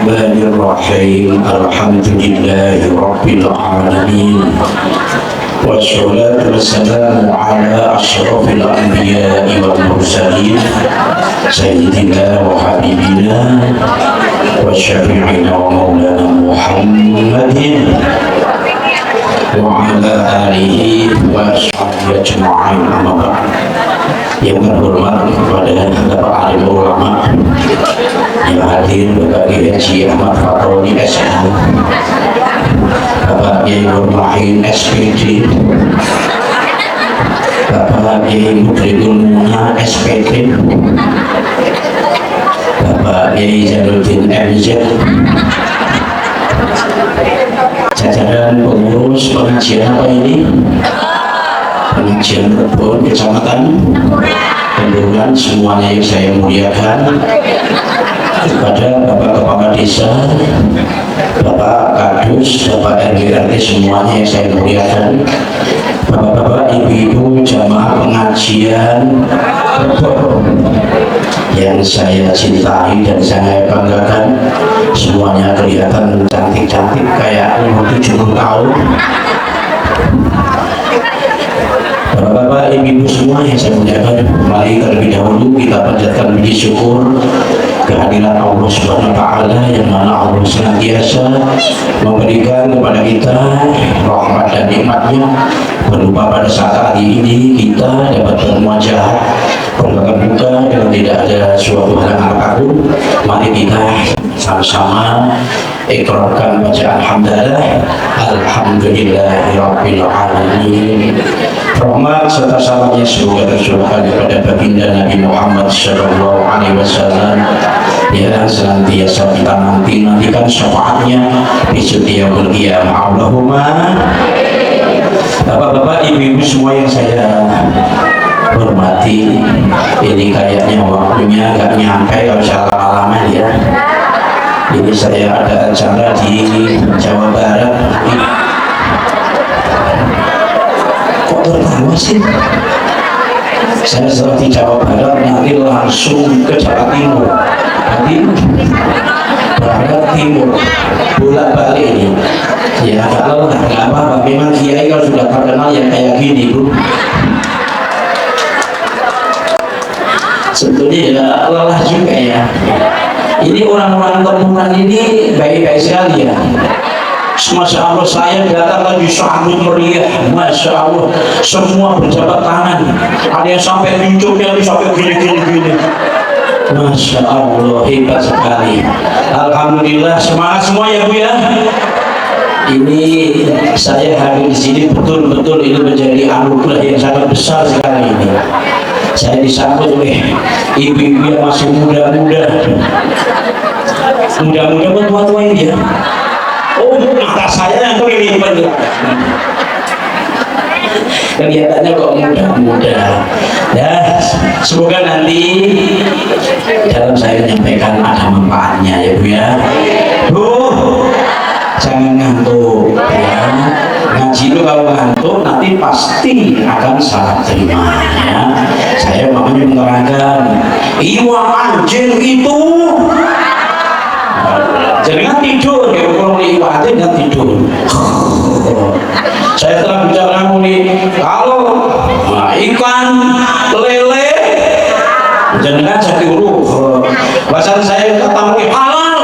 الرحمن الرحيم الحمد لله رب العالمين والصلاة والسلام على أشرف الأنبياء والمرسلين سيدنا وحبيبنا وشفيعنا ومولانا محمد وعلى آله وأصحابه أجمعين أما بعد. Yang terhormat kepada Bapak Alim Ulama yang hadir Bapak Haji Ahmad Fatoni SH, Bapak Kiai Nurmahin SPD, Bapak Kiai Mudrikul Muna SPD, Bapak Kiai Zainuddin MZ, jajaran pengurus pengajian apa ini? Pengajian Rebon Kecamatan Bendungan, semuanya yang saya muliakan, kepada Bapak Kepala Desa, Bapak Kadus, Bapak RW semuanya yang saya muliakan, Bapak-bapak, ibu-ibu, jamaah pengajian yang saya cintai dan saya banggakan, semuanya kelihatan cantik-cantik kayak umur 70 tahun. Bapak-bapak, ibu-ibu semua yang saya muliakan, mari terlebih dahulu kita panjatkan puji syukur kehadiran Allah Subhanahu wa Ta'ala, yang mana Allah senantiasa memberikan kepada kita rahmat dan nikmatnya, berupa pada saat hari ini kita dapat bermuajah berbakat buka dengan tidak ada suatu hal yang apapun. Mari kita sama-sama ikrarkan bacaan hamdalah alhamdulillahirabbil alamin. Rahmat serta salamnya semoga tercurahkan kepada baginda Nabi Muhammad sallallahu alaihi wasallam yang senantiasa kita nantikan syafaatnya di setiap qiyamah. Allahumma. Bapak-bapak, ibu-ibu semua yang saya hormati, ini kayaknya waktunya nggak nyampe kalau saya lama-lama ya. Ini saya ada acara di Jawa Barat. Kok tertawa sih? Saya setelah di Jawa Barat nanti langsung ke Jawa Timur. Nanti Barat Timur bolak-balik ini. Ya kalau nggak apa-apa, memang kiai kalau sudah terkenal yang kayak gini, Bu. Sebetulnya ya lelah juga ya. Ini orang-orang temuan ini baik-baik sekali ya. Masya Allah, saya datang lagi sambut meriah, Masya Allah, semua berjabat tangan, ada yang sampai tunjuknya sampai gini-gini. Masya Allah, hebat sekali. Alhamdulillah, semangat semua ya Bu ya. Ini saya hadir di sini betul-betul ini menjadi anugerah yang sangat besar sekali ini. Saya disambut oleh ibu-ibu yang masih muda-muda pun tua-tua ini ya. Oh, mata saya yang kelilipan kelihatannya kok muda-muda ya. Semoga nanti dalam saya menyampaikan ada manfaatnya ya Bu ya. Bu, jangan ngantuk ya. Ngaji itu kalau ngantuk nanti pasti akan salah terima ya. Saya makanya menerangkan iwa anjing itu jangan tidur ya. Kalau iwa anjing jangan tidur. Saya telah bicara nih, kalau ikan lele jangan jadi uruh. Bahasa saya kata halal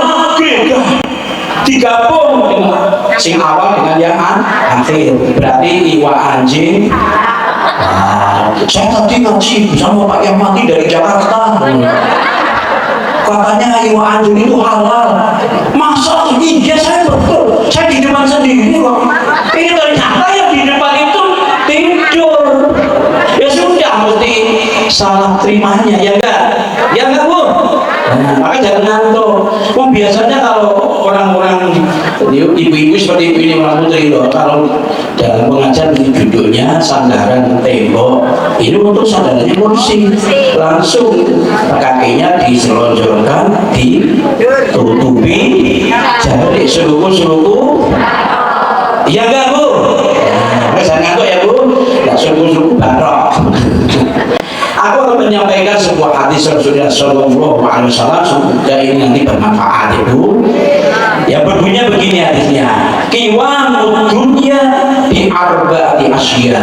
digabung dengan sing awal dengan yang akhir, berarti iwa anjing. Saya tadi ngaji sama Pak yang mati dari Jakarta, katanya iwa anjing itu halal. Masa iya, saya betul, saya di depan sendiri kok. Ini ternyata yang di depan itu tidur. Ya sudah, mesti salah terimanya ya enggak? Ya enggak Bu? Maka jangan ngantuk. Biasanya kalau orang-orang ibu-ibu seperti ibu ini Mbak Putri loh, kalau dalam pengajian duduknya sandaran tembok, ini untuk sandarannya kursi, langsung kakinya diselonjorkan, ditutupi, jadi seluku-seluku. Iya enggak Bu? Nah, jangan ngantuk ya Bu, nggak seluku-seluku barok. Aku akan menyampaikan sebuah hadis Rasulullah Shallallahu Alaihi Wasallam, semoga ini nanti bermanfaat itu. Ya berbunyinya begini hadisnya, qiwamud dunya bi arba'ati asya,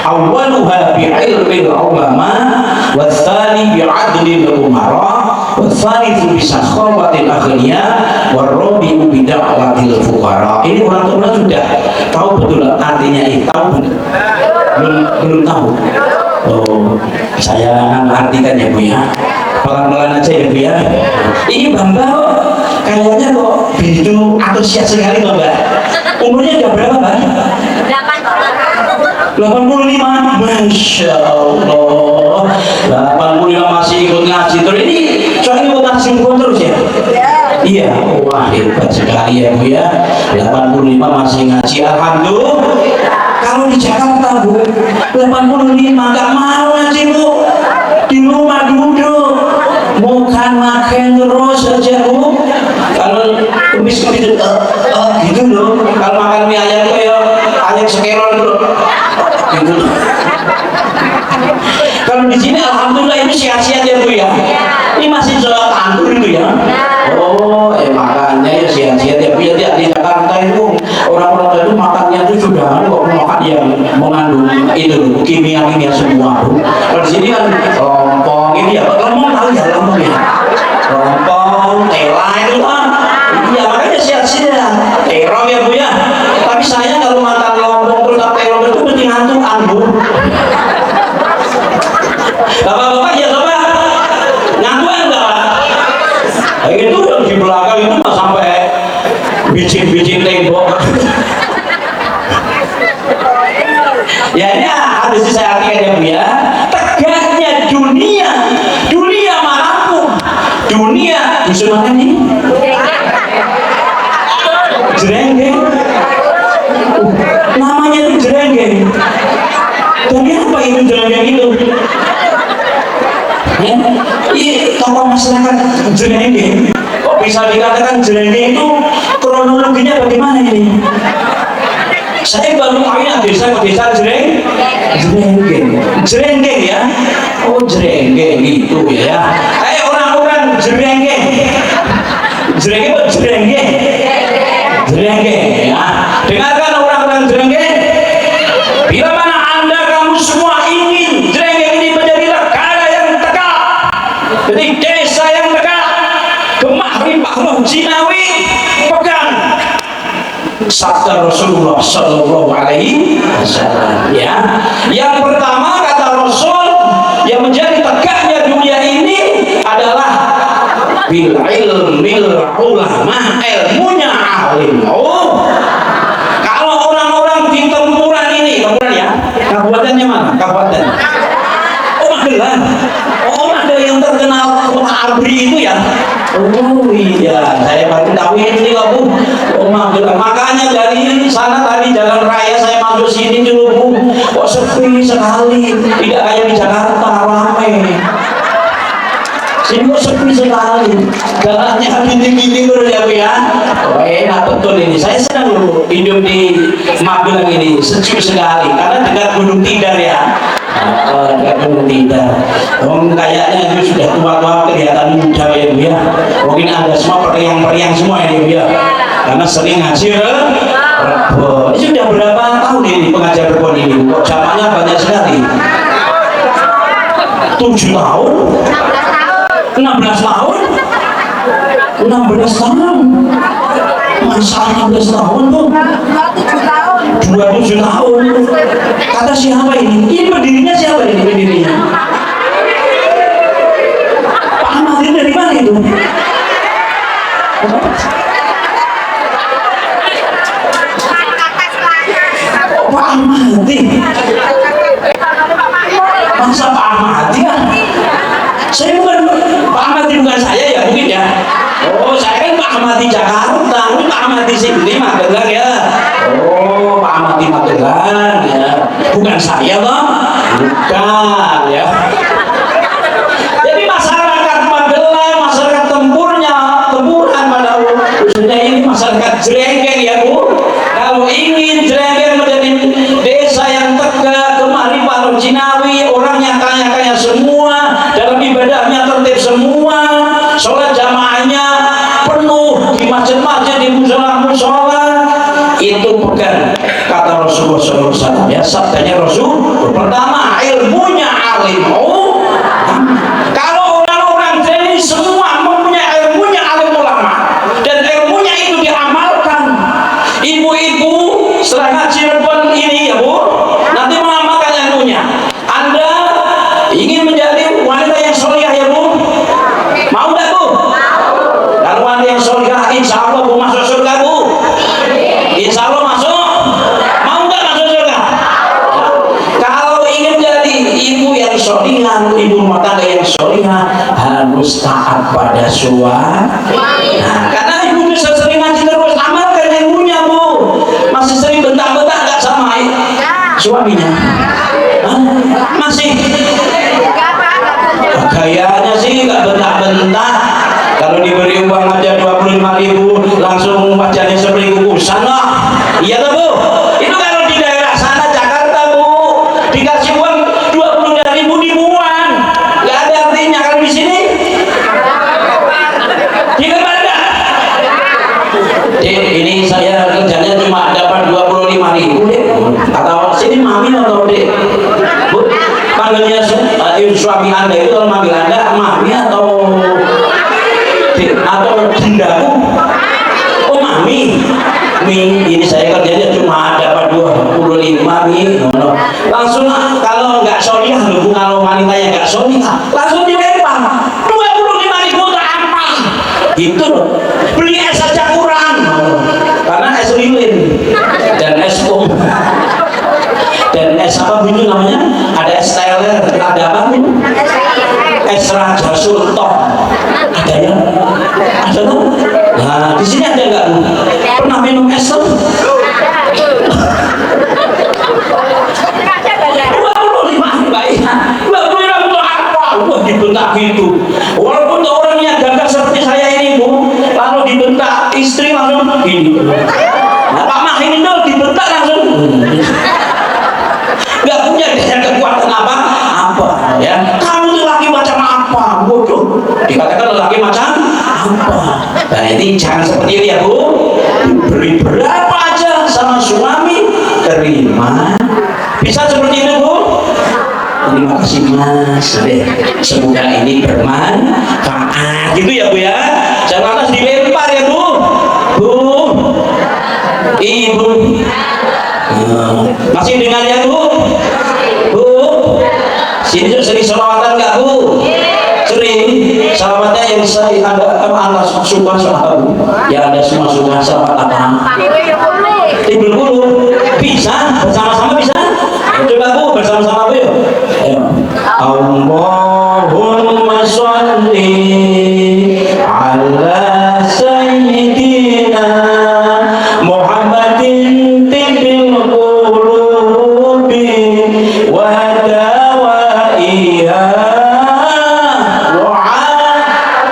awwaluha bi ilmil ulama, watsani bi adlil umara, watsalitsu bi sakhawatil aghniya, warabi'u bi da'watil fuqara. Ini orang tua sudah tahu betul artinya ini, tahu belum tahu. Oh, saya artikan ya Bu ya, pelan-pelan aja ya Bu ya. Ini Mbak kayaknya kok begitu antusias sekali Mbak. Umurnya udah berapa Mbak? 85. Masya Allah, 85 masih ikut ngaji terus. Ini soalnya ikut ngaji terus ya? Iya, wah hebat sekali ya Bu ya. 85 masih ngaji, alhamdulillah. Kalau di Jakarta Bu, 85 gak mau ngaji Bu, di rumah duduk, bukan makan terus saja Bu. Kalau kumis-kumis gitu loh, kalau makan mie ayam ya ayam sekeron dulu gitu. Kalau di sini alhamdulillah ini sehat-sehat ya Bu ya. Ini masih sholat anggur itu ya. Oh, makanya ya sehat-sehat ya Bu ya. Di Jakarta itu orang-orang itu makannya itu sudah kok makan yang mengandung itu kimia-kimia semua Bu. Kalau di sini kan lompong ini ya, lompong tahu ya lompong ya. Lompong, tela itu kan. Iya makanya sehat-sehat. Terong ya Bu ya. Tapi saya kalau makan lompong terus terong itu mesti ngantukan Bu. Bapak-bapak ya coba ngantukan enggak? Itu yang di belakang itu sampai biji-biji tembok. Ya ini harus saya artikan ya Bu ya. Tegaknya dunia manapun, dunia di mana nih? Jerenggeng. Namanya itu jerenggeng. Tapi apa itu jerenggeng itu? Ya, ini tokoh masyarakat jerenggeng. Kok bisa dikatakan jerenggeng itu kronologinya bagaimana ini? Saya baru tahu ya desa jerenggeng ya. Oh jerenggeng itu ya. Orang-orang jerenggeng ya. Dengarkan orang-orang jerenggeng. Bila mana Anda kamu semua ingin jerenggeng ini menjadi negara yang tegak, jadi desa yang tegak, kemah-rimah Jinawi, pegang sabda Rasulullah Shallallahu Alaihi Wasallam ya. Yang pertama kata Rasul, yang menjadi tegaknya dunia ini adalah bil ilmil ulama, ilmunya alim. Oh, kalau orang-orang di tempuran ini, tempuran ya, kabupatennya mana? Kabupaten. Oh Magelang. Oh Magelang yang terkenal kota Abri itu ya. Oh iya, saya baru tahu ini kok Bu. Oh Magelang. Makanya dari sana tadi jalan raya saya masuk sini dulu Bu. Kok sepi sekali, tidak kayak di Jakarta ramai. Sini kok sepi sekali, jalannya gini-gini terus ya Bu ya. Oh enak betul ini, saya senang dulu hidup di Magelang ini, sejuk sekali karena dekat Gunung Tidar ya. Dekat Gunung Tidar. Kayaknya itu sudah tua-tua kelihatan muda ya Bu ya. Mungkin Anda semua periang-periang semua ini Bu ya, karena sering ngaji Rebo. Ini sudah berapa tahun ini pengajar Rebon ini? Kok jamannya banyak sekali? 7 tahun? 16 tahun? 16 tahun? Masa 16 tahun tuh? 27 tahun. Kata siapa ini? Ini pendirinya siapa ini pendirinya? Pak Ahmad ini dari mana itu? Pak Ahmad masa Pak Ahmad ya? Saya bukan Pak Ahmad bukan saya ya mungkin ya. Oh saya kan Pak Ahmad di Jakarta, ini Pak Ahmad di sini Magelang ya. Oh Pak Ahmad di Magelang ya, bukan saya loh, bukan ya. Jadi masyarakat Magelang, masyarakat tempuran pada khususnya ini masyarakat jerenggeng ya Bu. Kalau ingin jerenggeng menjadi desa yang tegak, kemari Pak Jinawi, orangnya kaya-kaya semua dalam ibadah masjid-masjid, di musola-musola itu bukan kata Rasulullah SAW, ya sabdanya Rasul. Pertama, ilmunya alim. Kalau orang-orang jadi semua mempunyai ilmunya alim ulama dan ilmunya itu diamalkan. Ibu-ibu setelah ngaji ini ya Bu, nanti mengamalkan ilmunya. Anda ingin menjadi wanita yang solihah ya Bu? Mau nggak Bu? Kalau wanita yang solihah, insya Allah Bu masuk surga Bu. Insya Allah masuk. Mau nggak masuk surga? Kalau ingin jadi ibu yang solihah, ibu rumah tangga yang solihah, harus taat pada suami. Nah, karena ibu bisa sering ngaji terus, amalkan ilmunya Bu. Masih sering bentak-bentak nggak sama suaminya? Hah? Masih? Gayanya sih nggak bentak-bentak. Kalau diberi uang aja 25.000 langsung wajahnya seperti kukusan lah. Iya lah Bu. Itu kalau di daerah sana Jakarta Bu, dikasih uang 20.000 dibuang, nggak ada artinya. Kalau di sini di mana? Ini saya kerjanya cuma dapat 25.000 deh. Atau sini mami atau dek Bu, panggilnya suami Anda itu kalau manggil Anda mami atau dek atau bundaku? Oh mami. Ini saya kerjanya cuma dapat 25 nih. Langsung kalau nggak solihah Bu, kalau wanitanya nggak solihah langsung dilempar 25.000 tak apa gitu loh. Beli es saja kurang, karena es lilin dan es pom dan es apa itu namanya, ada es teler, ada apa itu, es Raja Sultan, ada ya, ada tuh. Nah di sini ada nggak Bu? Pernah minum es tuh? 25 baik, 25 untuk apa? Wah dibentak gitu. Walaupun orangnya gagah seperti saya ini Bu, lalu dibentak istri langsung gini. Nah Pak Mah ini tuh dibentak langsung. Nggak punya kekuatan apa ya, kamu tuh laki macam apa bodoh, dikatakan laki macam apa. Nah ini jangan seperti ini ya Bu, beri berapa aja sama suami terima, bisa seperti itu Bu. Terima kasih Mas, semoga ini bermanfaat gitu ya Bu ya. Jangan lantas dilempar ya Bu. Ibu masih dengar ya Bu? Sini sering salawatan nggak Bu? Sering. Salawatnya yang saya Anda suka sama Bu? Ya Anda semua suka salawat apa? Timbul bulu. Bisa? Bersama-sama bisa? Coba Bu, bersama-sama Bu yuk. Ayo. Allahumma sholli ala sayyidina Muhammadin tibbil qulubi wa dawaiha wa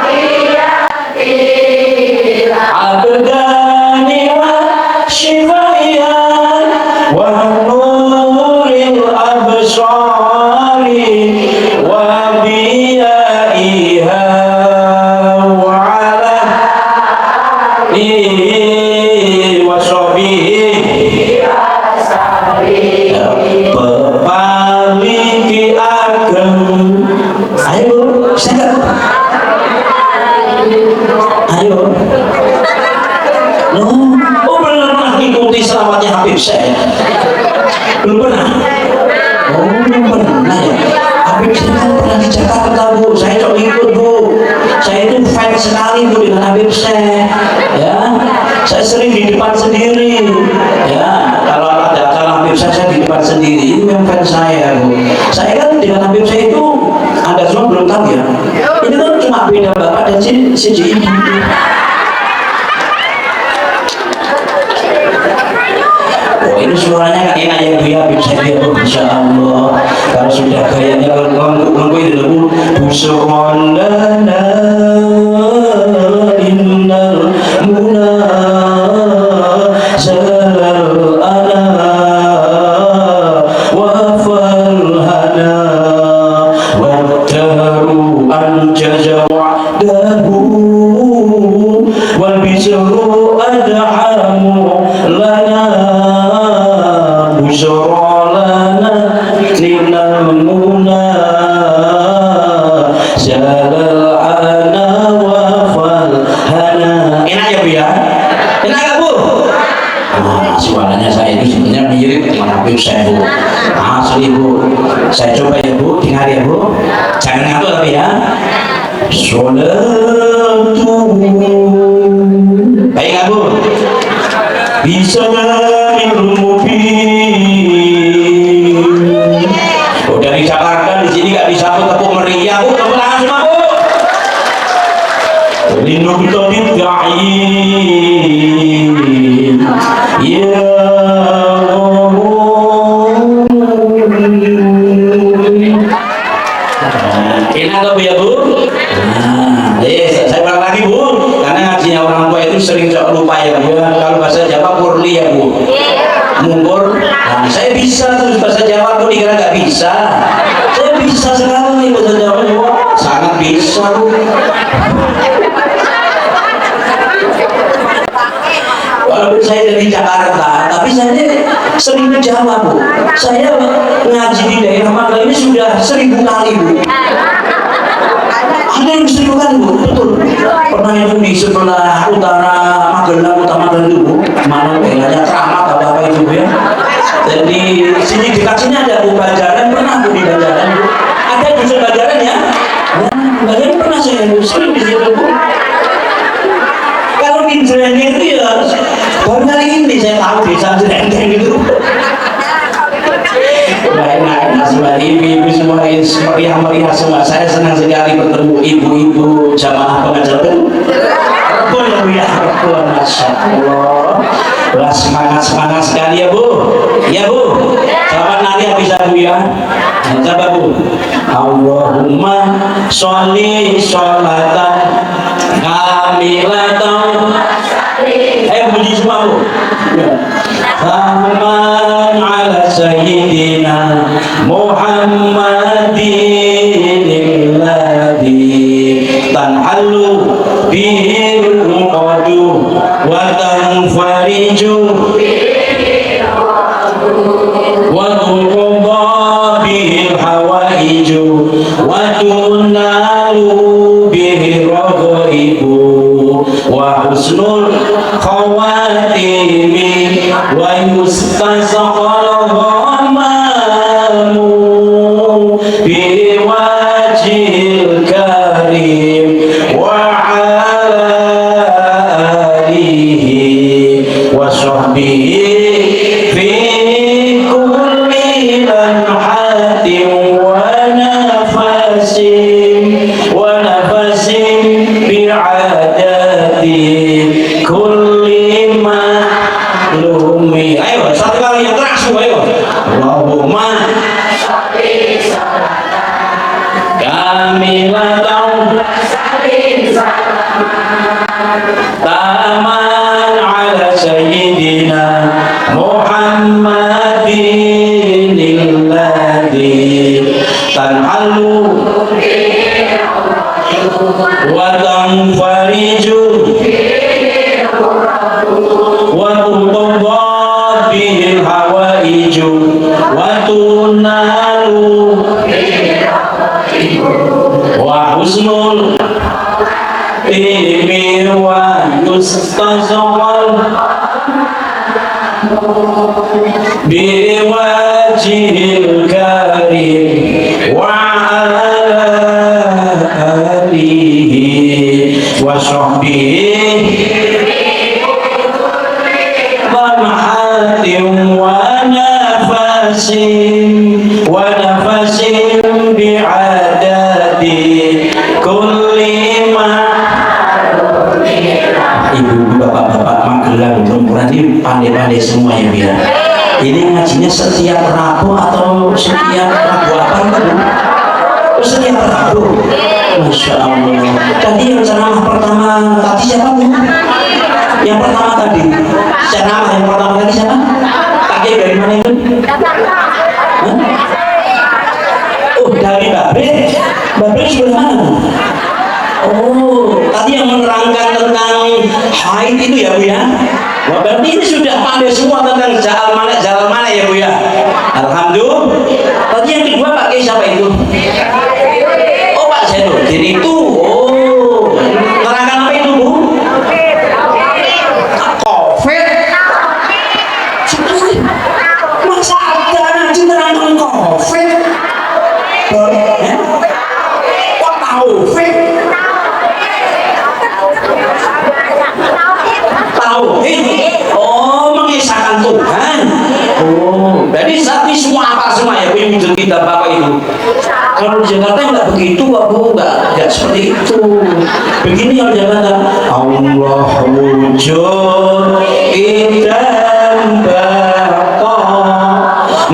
afiyatiha abdani wa shifaiha wa nuril absari wa biyaiha wa ala Pepaliki ageng. Ayo bisa nggak? Ayo. Oh belum pernah ikuti selawatnya Habib saya. Belum pernah. Oh belum pernah ya. Habib saya kan pernah di Jakarta Bu. Saya coba ikut Bu. Saya itu fans sekali Bu dengan Habib saya. Ya. Saya sering di depan sendiri. Ya. Kalau ada acara Habib saya di depan sendiri. Itu yang fans saya Bu. Saya kan dengan Habib saya itu Anda semua belum tahu ya. Ini kan cuma beda bapak dan si ibu. Oh ini suaranya kan enak ya Bu ya, Habib saya ya Bu, Masya Allah. Kalau sudah gayanya lengkung itu Bu, Busrondana innal muna salal ana wa farhana wa taru anjaza wa'dahu wal bisru busyara lana minal muna jalal ana wa fal hana. Enak ya Bu ya? Enak gak Bu? Nah, suaranya saya itu sebenarnya mirip dengan Habib saya Bu. Asli Bu. Saya coba ya Bu, dengar ya Bu. Jangan ngantuk tapi ya. Sholatu. Baik gak Bu? Bisa mubin. Oh, dari Jakarta di sini gak bisa tepuk meriah Bu, tepuk tangan semua Bu. Lindung tadid da'in ya enak gak Bu ya Bu? Nah, saya ulang lagi Bu, karena ngajinya orang tua itu sering lupa ya Bu. Kalau bahasa Jawa purli ya Bu, mungkur. Nah, saya bisa tuh bahasa Jawa Bu, dikira nggak bisa. Saya bisa sekali bahasa Jawa Bu, sangat bisa Bu. Walaupun saya dari Jakarta, tapi saya sering ke Jawa Bu. Saya ngaji di daerah Magelang ini sudah 1000 kali Bu. Ada yang 1000 kali Bu, betul. Pernah itu di sebelah utara Magelang itu Bu, mana daerahnya Keramat atau apa itu Bu ya. Dan di sini dekat sini ada Bu Bajaran, pernah Bu di Bajaran Bu. Ada di Bajaran ya? Ya, Bajaran pernah saya Bu, sering di situ Bu. Kalau di Jrendeng itu ya baru kali ini saya tahu desa Jrendeng itu. Baik, ibu-ibu semua meriah semua. Saya senang sekali bertemu ibu-ibu jamaah pengajar Rebo ya Bu ya. Masya Allah. Wah, semangat sekali ya Bu. Ya Bu. Selamat nari bisa Bu ya. Coba Bu. Allahumma sholli sholatan kamilatan. Bunyi semua Bu. Rahman ala sayyidina Muhammadin alladhi tanhallu bihil uqadu wa tanfariju wa tuqda bihil hawaiju wa tunalu bihil raghaibu wa husnul khawatimi wa yustazaqal ghamamu biwajhil karim wa ala alihi wa sahbihi fi kulli lamhatin wa nafasin bi'adati kulli maklumi. Ayo satu kali yang keras ayo. Allahumma kamilatan taman ala sayyidina Muhammadin alladhi tanhalu wa tanfariju wa tuqda bihil hawaiju wa tunalu wa husnul imi wa yustazawal biwajhil karim wa ala alihi wa sahbihi wa nafasin bi'adadi kulli ma. Ibu-ibu, bapak-bapak Magelang umuran ini pandai-pandai semua ya biar. Ini ngajinya setiap Rabu atau setiap Rabu apa itu? Setiap Rabu. Masya Allah. Tadi yang ceramah pertama tadi siapa Bu? Yang pertama tadi ceramah yang pertama tadi siapa? Kakek dari mana itu? Oh, dari Babe sebelah mana? Oh, tadi yang menerangkan tentang haid itu ya Bu ya. Wah, berarti ini sudah pandai semua tentang jalan mana ya Bu ya. Jadi saat ini semua apa semua ya Bu, wujud kita Bapak itu. Kalau di Jakarta nggak begitu Pak Bu, nggak seperti itu. Begini kalau Jakarta, Allah wujud kita baqa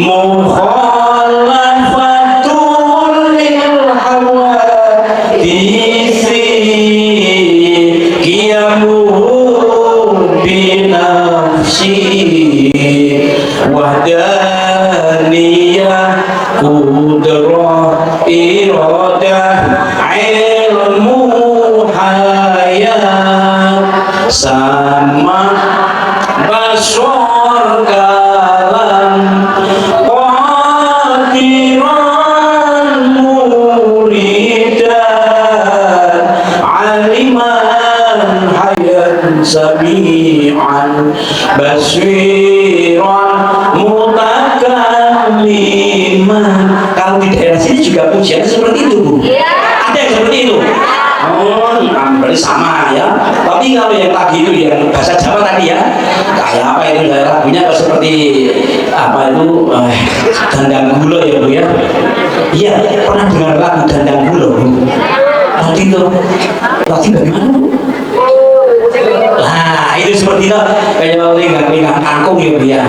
mukhalafatul lil hawadisi qiyamuhu binafsi wahdaniyah kudrah iradah ilmu hayat sama basor kalam qadiran muridan aliman hayat sami'an basiran mutakalliman. Kalau di daerah sini juga pujian seperti itu Bu, ada yang seperti itu. Oh, berarti sama ya. Tapi kalau yang tadi itu yang bahasa Jawa tadi ya, kayak apa itu lagunya seperti apa itu Gandang Gulo ya Bu ya. Iya, pernah dengar lagu Gandang Gulo Bu? Tadi itu, tadi bagaimana Bu? Nah, itu seperti itu kayak linggang kangkung ya Bu ya.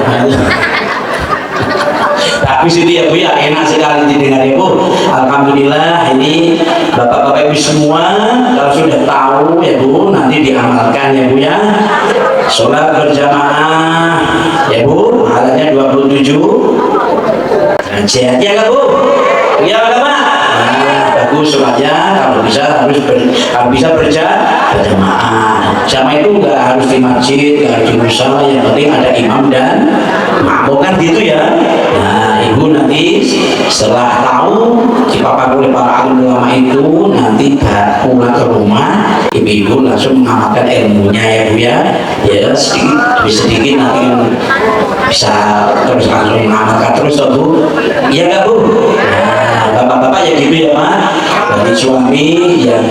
Bagus itu ya Bu ya, enak sekali didengar ya Bu. Alhamdulillah ini Bapak-bapak Ibu semua kalau sudah tahu ya Bu, nanti diamalkan ya Bu ya. Sholat berjamaah ya Bu, pahalanya 27 derajat ya nggak Bu? Iya nggak Pak? Nah, bagus sholatnya kalau bisa berjamaah. Jamaah itu nggak harus di masjid, nggak harus di musala, yang penting ada imam dan makmum kan gitu ya. Nah, Ibu nanti setelah tahu dipaparkan oleh para alim ulama itu, nanti pulang ke rumah ibu-ibu langsung mengamalkan ilmunya ya Bu ya. Ya sedikit demi sedikit nanti bisa terus langsung mengamalkan terus ya Bu. Iya nggak Bu? Nah, bapak-bapak ya gitu ya Pak. Bagi suami yang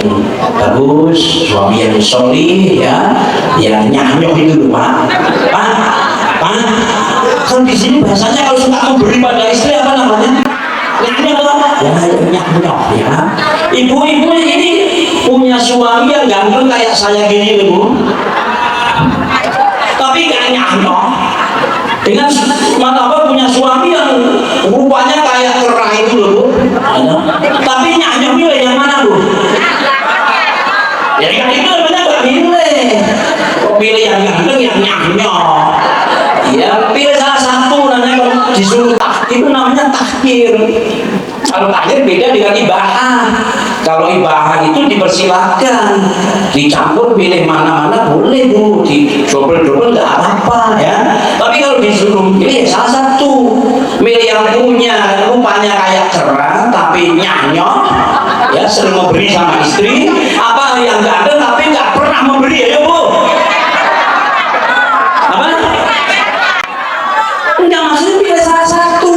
bagus, suami yang solih ya, yang nyanyok itu loh Pak. Pak, kan di sini bahasanya kalau suka memberi pada istri apa namanya? Nyanyok ya, nyanyok ya. Ibu-ibu ini punya suami yang ganteng kayak saya gini loh Bu, tapi gak nyanyok. Dengan apa punya suami yang rupanya kayak kera itu loh Bu, tapi nyanyoknya yang mana Bu? Ya kan itu namanya gak milih. Pilih yang ganteng yang nyanyok. Ya pilih salah satu, namanya kalau disuruh itu namanya takhir. Kalau takhir beda dengan ibahah. Kalau ibahah itu dipersilahkan, dicampur pilih mana-mana boleh Bu, didobel-dobel nggak apa-apa ya. Tapi kalau disuruh pilih salah satu, milih yang punya rupanya kayak kera tapi nyanyok ya, sering memberi sama istri, apa yang nggak ada tapi nggak pernah memberi ya Bu. Apa? Enggak, maksudnya pilih salah satu.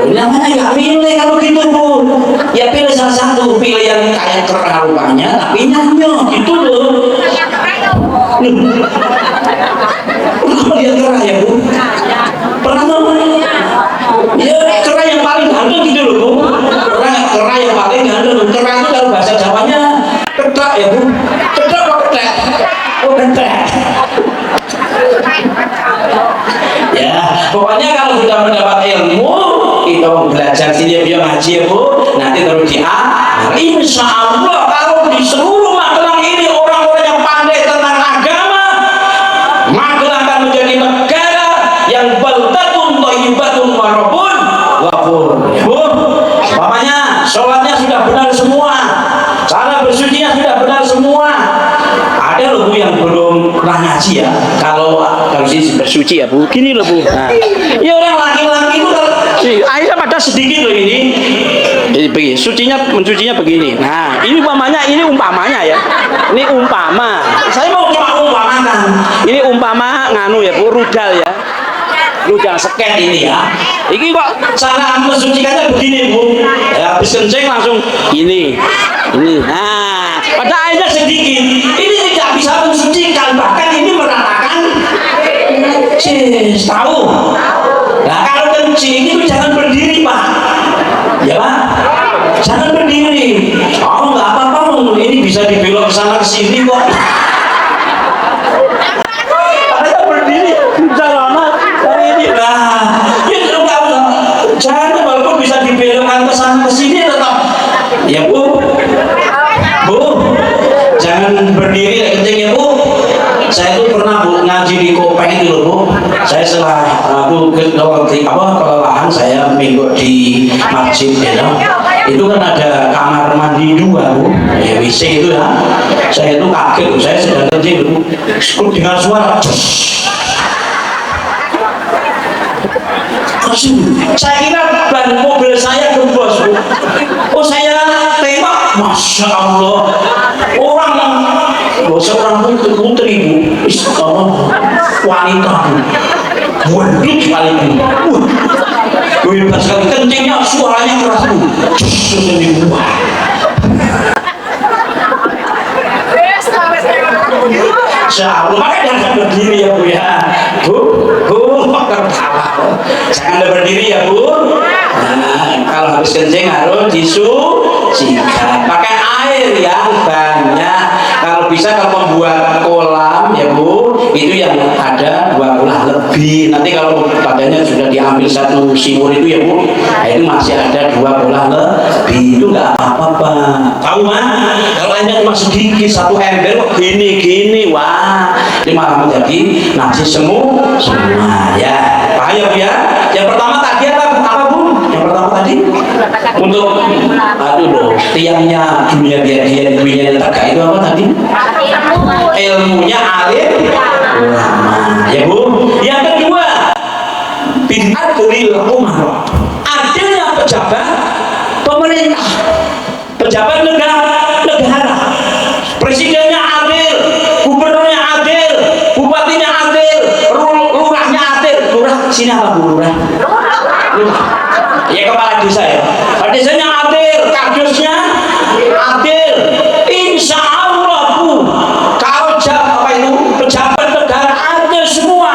Namanya nggak pilih kalau gitu Bu. Ya pilih salah satu, pilih yang kayak kera rupanya tapi nyanyok itu loh. Kalau dia kera ya Bu, pernah ya kera yang paling ganteng gitu loh Bu. Kera yang paling ganteng, kera itu kalau bahasa Jawanya kedak ya Bu. Kedak apa kedak? Oh kedak. Ya pokoknya kalau sudah mendapat ilmu, kita belajar sini dia ngaji ya Bu, nanti terus insya Allah kalau di seluruh Magelang ini orang-orang yang pandai tentang agama, Magelang akan menjadi negara yang baldatun thayyibatun wa rabbun ghafur ya Bu. Umpamanya sholatnya sudah benar semua, cara bersucinya sudah benar semua. Ada loh Bu yang belum pernah ngaji ya, kalau sini bersuci ya Bu, gini loh Bu. Nah, ya orang laki-laki itu airnya pada sedikit loh ini. Jadi begini, mencucinya begini. Nah, ini umpamanya ya. Ini umpama. Saya mau cuma umpamakan. Ini umpama nganu ya Bu, rudal ya. Rudal seket ini ya. Ini kok cara mensucikannya begini Bu. Ya, habis kencing langsung ini. Nah, pada airnya sedikit. Ini tidak bisa mensucikan, bahkan ini meratakan Sis, tahu? Nah kalau kencing itu jangan berdiri Pak, ya Pak, jangan berdiri. Oh nggak apa-apa, ini bisa dibelok ke sana ke sini kok. Ada berdiri, jalan dari ini lah. Ya nggak usah, jangan walaupun bisa dibelokkan ke sana ke sini tetap. Ya Bu, Bu, jangan berdiri kencing ya Bu. Saya itu pernah Bu ngaji di Kopeng itu loh Bu. Saya setelah aku kelelahan saya minggu di masjid ya. Itu kan ada kamar mandi dua Bu, ya WC itu ya. Saya itu kaget Bu, saya sedang kencing Bu. Dengan suara saya kira ban mobil saya gembos Bu. Oh saya tembak, Masya Allah. Seorang putri Bu, wanita Bu, waduh sekali Bu. Bebas sekali kencingnya, suaranya keras Bu. Siapa? Makanya jangan berdiri ya Bu ya. Bu, tertawa. Jangan berdiri ya Bu. Nah, kalau habis kencing harus sikat. Pakai air yang banyak. Kalau bisa kalau membuat kolam ya Bu, itu yang ada 2 bola lebih. Nanti kalau badannya sudah diambil satu simur itu ya Bu, nah itu masih ada 2 bola lebih. Itu nggak apa-apa. Tahu Mas? Kalau hanya cuma sedikit, 1 ember gini, wah, ini malah menjadi najis semua ya. Bahaya Bu ya. Yang pertama tadi apa Bu? Yang pertama tadi untuk aduh loh, tiangnya dunia biar dunia tegak itu apa tadi? Ilmunya alim ulama ya Bu. Yang kedua, bid'atul umar, adilnya pejabat pemerintah, pejabat negara, presidennya adil, gubernurnya adil, bupatinya adil, lurahnya adil. Lurah sini apa Bu? Lurah ya, kepala desa ya. Kepala desanya adil, kadusnya adil. Insya Allah Bu, kalau pejabat negara adil semua,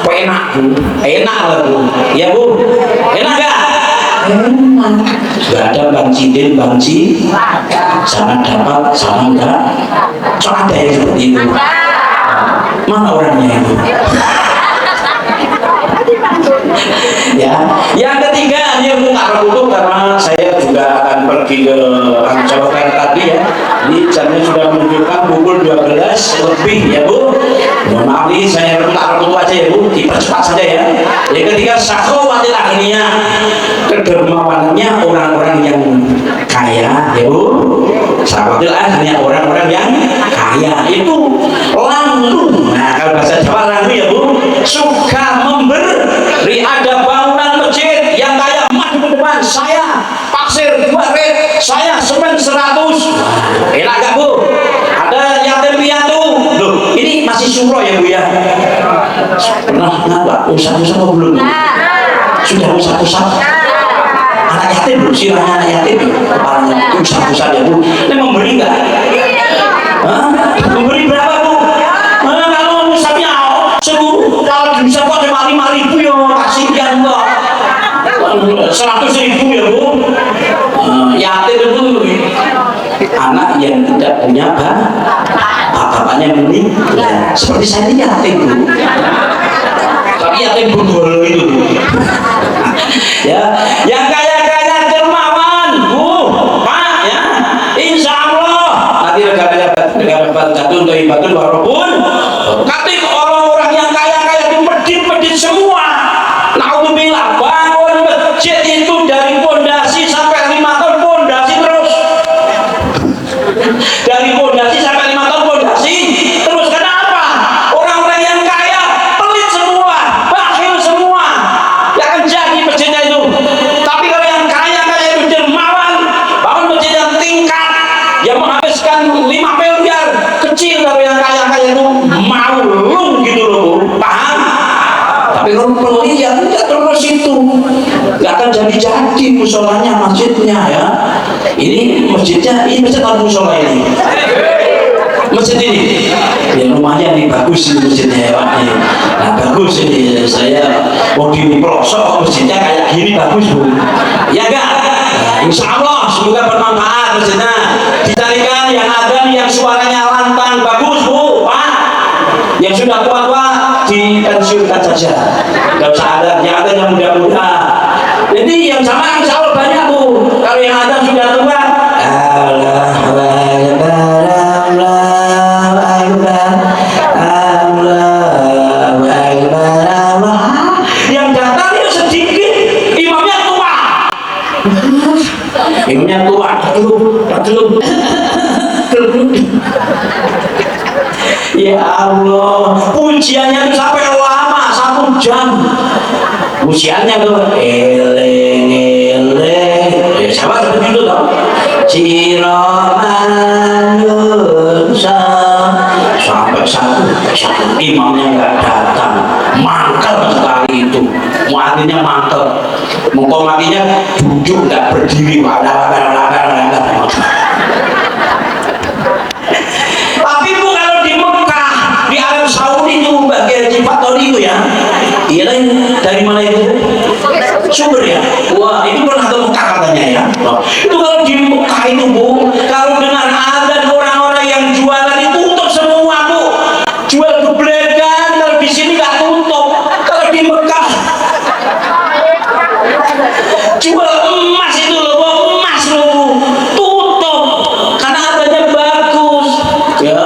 enak Bu, enak lah Bu. Ya Bu, enak gak? Enak. Gak ada Bang Cidin, sana dapat, sana enggak. So ada yang seperti itu. Mana orangnya itu? Ya, yang ketiga ini untuk tak tutup karena saya juga akan pergi ke Ancol tadi ya. Ini jamnya sudah menunjukkan pukul 12 lebih ya Bu. Mohon maaf nih, saya tak tutup aja ya Bu, dipercepat saja ya. Yang ketiga, sakhawatil aghnia, kedermawanannya orang-orang yang kaya ya Bu. Sakhawatil aghnia, orang-orang yang kaya itu langsung. Nah, kalau bahasa Jawa langsung ya Bu, suka memberi. Ada bangunan masjid yang kayak emas di depan, saya pasir 2 red, saya semen 100. Enak gak Bu? Ada yatim piatu. Loh, ini masih syuro ya Bu ya? Pernah nggak usah-usah apa belum? Sudah usah-usah? Anak yatim Bu, sirahnya anak yatim, kepalanya usah-usah ya Bu. Ini memberi nggak? Memberi berapa Bu? Kalau usahanya kalau bisa kok cuma 5.000 ya kasihan kok. 100.000 ya Bu. Yatim itu anak yang tidak punya bapaknya meninggal. Seperti saya ini yatim Bu. Tapi yatim berdua itu Bu. Ya, yang kaya-kaya dermawan Bu, Pak ya. Insya Allah nanti negara jatuh untuk ibadah walaupun ketika orang-orang yang kaya-kaya itu medit semua. Naudzubillah, bangun masjid itu dari pondasi sampai 5 tahun pondasi terus. Dari pondasi sampai 5 tahun pondasi terus. Kenapa? Orang-orang yang kaya pelit semua, bakhil semua. Ya akan jadi masjidnya itu. Tapi kalau yang kaya-kaya itu dermawan, bangun masjid yang tingkat, yang menghabiskan 5 miliar, kecil. Kalau yang kaya-kaya itu maulung gitu loh Bu, paham? Tapi kalau pelit ya terus itu nggak akan jadi musolanya, masjidnya ya. Ini masjidnya, ini masjid atau musola ini? masjid ini ya lumayan nih, bagus ini masjidnya ya Pak. Nah bagus ini, saya mau di pelosok masjidnya kayak gini bagus Bu, ya enggak? Nah, insya Allah semoga bermanfaat masjidnya. Dicarikan yang ada yang suaranya lantang bagus Bu Pak, yang sudah tua-tua dipensiunkan saja, nggak usah ada, yang ada yang muda-muda. Jadi yang sama insya Allah banyak Bu. Kalau yang ada sudah tua, yang datang itu sedikit, imamnya tua. Imamnya tua, aduh. Ya Allah, pujiannya itu sampai lama, 1 jam. Pujiannya tuh eleng, ya sama seperti itu toh. Sampai satu imamnya nggak datang, mangkel sekali itu, muadzinnya mangkel, mengkomatinya duduk nggak berdiri, tapi Bu kalau di Mekah, di Arab Saudi itu bagian Cipatori itu ya, iya dari mana itu? Sumber ya? Wah itu pernah ke Mekah katanya ya. Itu kalau di Mekah itu Bu, kalau dengan adzan orang-orang yang jualan itu tutup semua Bu, jual geblegan. Kalau di sini nggak tutup, kalau di Mekah jual emas itu loh Bu, emas loh Bu, tutup karena adzannya bagus ya.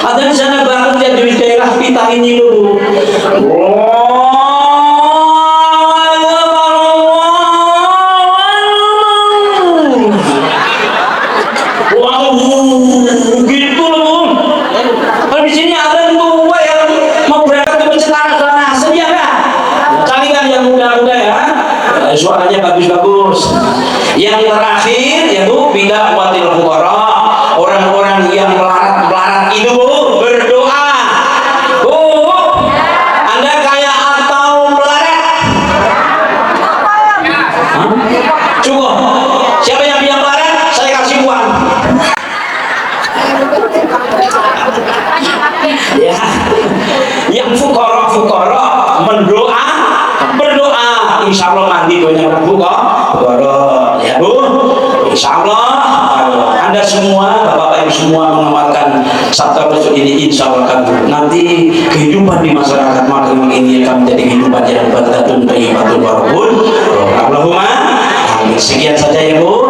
Adzan di sana bagus ya, di daerah kita ini loh Bu. Suaranya bagus-bagus. Yang terakhir yaitu bila watil fuqara, orang-orang yang melarat itu Bu, berdoa. Bu, Anda kaya atau melarat? Hah? Cukup. Siapa yang bilang melarat? Saya kasih uang. Ya, yang fuqara berdoa, insya Allah mandi banyak Bu kok, ya Bu, insya Allah. Anda semua, Bapak-Bapak Ibu semua mengamalkan sabda Rasul ini, insya Allah kan nanti kehidupan di masyarakat makin ini akan menjadi kehidupan yang berdatun thayyibatun barakun. Allahumma amin. Sekian saja ya Bu.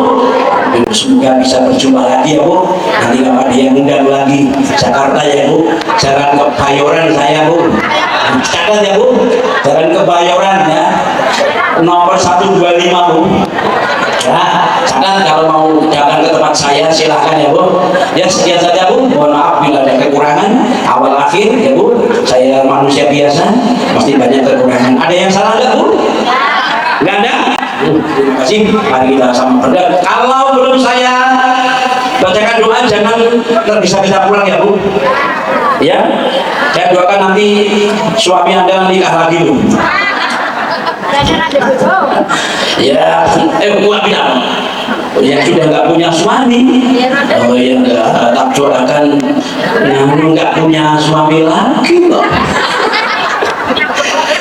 Semoga bisa berjumpa lagi ya Bu. Nanti kalau ada yang undang lagi Jakarta ya Bu, jangan ke Bayoran saya Bu. Catat ya Bu, jangan ke Bayoran ya. Nomor 125 Bu. Ya, catat kalau mau datang ke tempat saya silahkan ya Bu. Ya sekian saja Bu. Mohon maaf bila ada kekurangan awal akhir ya Bu. Saya manusia biasa, pasti banyak kekurangan. Ada yang salah nggak Bu? Nggak ada? Terima kasih. Mari kita sama berdoa. Kalau belum saya bacakan doa, jangan bisa pulang ya Bu. Ya, saya doakan nanti suami Anda nikah lagi Bu. Ya, buat bilang yang sudah nggak punya suami, oh ya tak doakan yang nggak punya suami lagi loh.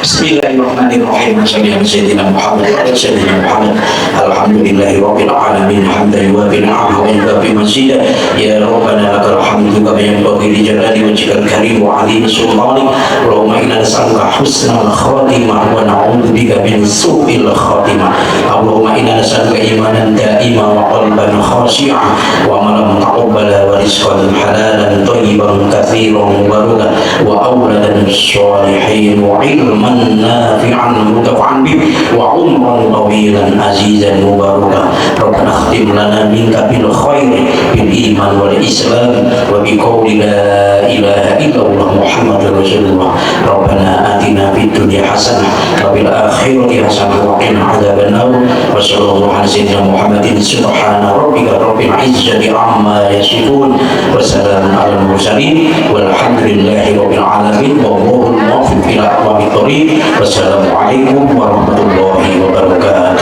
Bismillahirrahmanirrahim. Sayyidina Muhammad Sayyidina Muhammad alhamdulillahi rabbil alamin hamdan yuwafi ni'amahu wa yukafi mazidah. Ya Rabbana lakal hamdu kama yanbaghi li jalali wajhikal karim wa 'azimi sultanik. Allahumma inna nas'aluka husnal khatimah wa na'udzu bika min su'il khatimah. Allahumma inna nas'aluka imanan da'iman wa qalban khashi'an wa amalan mutaqabbalan wa rizqan halalan thayyiban katsiran mubarakan wa auladan shalihin wa ilman نافعا منتفعا به وعمرا طويلا عزيزا مباركا. ربنا اختم لنا منك بالخير بالايمان والاسلام وبقول لا اله الا الله محمد رسول الله. ربنا اتنا في الدنيا حسنه وفي الاخره حسنه وقنا عذاب النار. وصلى الله على سيدنا محمد. سبحان ربك رب العزه عما يصفون وسلام على المرسلين والحمد لله رب العالمين والله الموفق الى اقوام الطريق. Wassalamualaikum warahmatullahi wabarakatuh.